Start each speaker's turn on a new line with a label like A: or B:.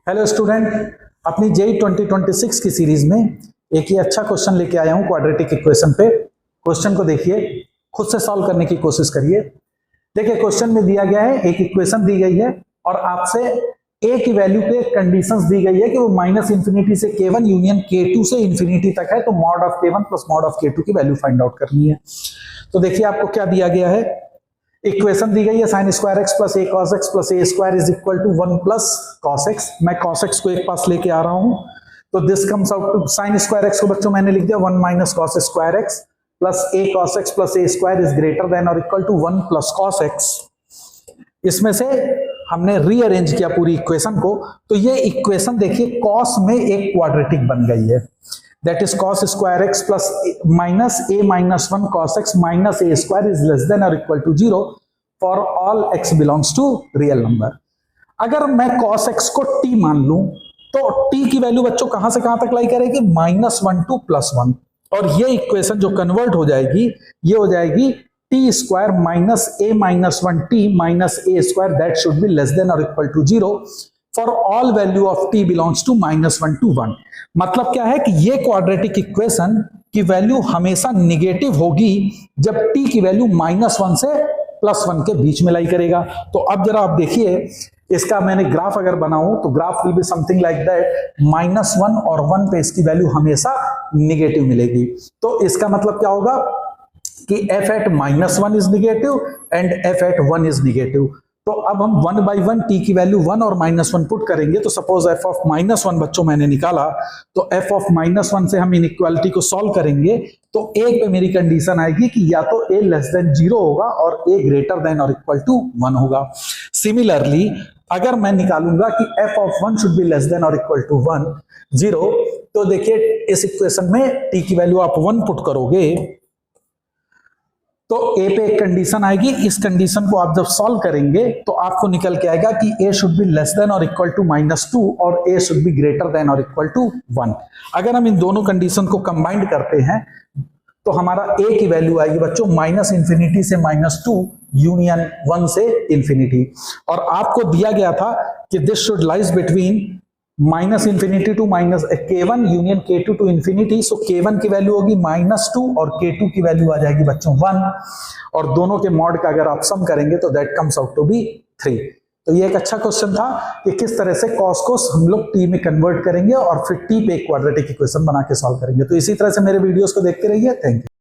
A: Hello student, अपनी JEE 2026 की series में एक ही अच्छा क्वेश्चन लेके आया हूं क्वाड्रेटिक इक्वेशन पे। क्वेश्चन को देखिए, खुद से सॉल्व करने की कोशिश करिए। देखिए क्वेश्चन में दिया गया है, एक इक्वेशन दी गई है और आपसे ए की वैल्यू पे कंडीशंस दी गई है कि वो माइनस इंफिनिटी से K1 यूनियन K2 से इंफिनिटी तक है, तो mod of K1 plus mod of K2 की वैल्यू फाइंड आउट करनी है। तो देखिए आपको क्या दिया गया है, इक्वेशन दी गई है sin square x plus a cos x plus a square is equal to 1 plus cos x. मैं कॉस एक्स को एक पास लेके आ रहा हूं, तो this comes out to sin square x को बच्चों मैंने लिख दिया 1 minus cos square x plus a cos x plus a square is greater than और equal to 1 plus cos x. इसमें से हमने रीअरेंज किया पूरी इक्वेशन को, तो ये इक्वेशन देखिए कॉस में एक क्वाड्रेटिक बन गई है, that is cos square x plus minus a minus 1 cos x minus a square is less than or equal to 0 for all x belongs to real number। अगर मैं cos x को t मान लूं तो t की value बच्चों कहां से कहां तक लाई करेगी, -1 to +1, और ये इक्वेशन जो कन्वर्ट हो जाएगी ये हो जाएगी t square minus a minus 1t minus a square that should be less than और equal to 0 for all value of t belongs to -1 to 1। मतलब क्या है कि ये क्वाड्रेटिक इक्वेशन की वैल्यू हमेशा निगेटिव होगी जब t की वैल्यू -1 से +1 के बीच में लाई करेगा। तो अब जरा आप देखिए, इसका मैंने ग्राफ अगर बनाऊं तो graph will be something like that, -1 और 1 पे इसकी वैल्यू हमेशा निगेटिव मिलेगी। तो इसका मतलब क्या होगा कि f at -1 is negative and f at 1 is negative. तो अब हम 1 by 1 t की वैल्यू 1 और -1 पुट करेंगे, तो सपोज f ऑफ -1 बच्चों मैंने निकाला, तो f ऑफ -1 से हम इनइक्वालिटी को सॉल्व करेंगे तो a पे मेरी कंडीशन आएगी कि या तो a लेस देन 0 होगा और a ग्रेटर देन और इक्वल टू 1 होगा। सिमिलरली अगर मैं निकालूंगा कि f of 1 should be less than और इक्वल टू 1 0, तो देखिए इस इक्वेशन में t की वैल्यू आप 1 पुट करोगे तो a पे एक कंडीशन आएगी, इस कंडीशन को आप जब सॉल्व करेंगे तो आपको निकल के आएगा कि a should be less than और इक्वल टू -2 और a should be greater than और इक्वल टू 1। अगर हम इन दोनों कंडीशन को कंबाइंड करते हैं तो हमारा a की वैल्यू आएगी बच्चों -इंफिनिटी से -2 यूनियन 1 से इंफिनिटी, और आपको दिया गया था कि this should lies between -infinity to K1 union K2 to infinity. So K1 की वैल्यू होगी -2 और K2 की वैल्यू आ जाएगी बच्चों 1, और दोनों के मॉड का अगर आप सम करेंगे तो that comes out to be 3। तो ये एक अच्छा क्वेश्चन था कि किस तरह से कॉस को हम लोग t में कन्वर्ट करेंगे और फिर t पे एक क्वाड्रेटिक इक्वेशन बना के सॉल्व करेंगे। तो इसी तरह से मेरे वीडियोस को देखते रहिए। Thank you.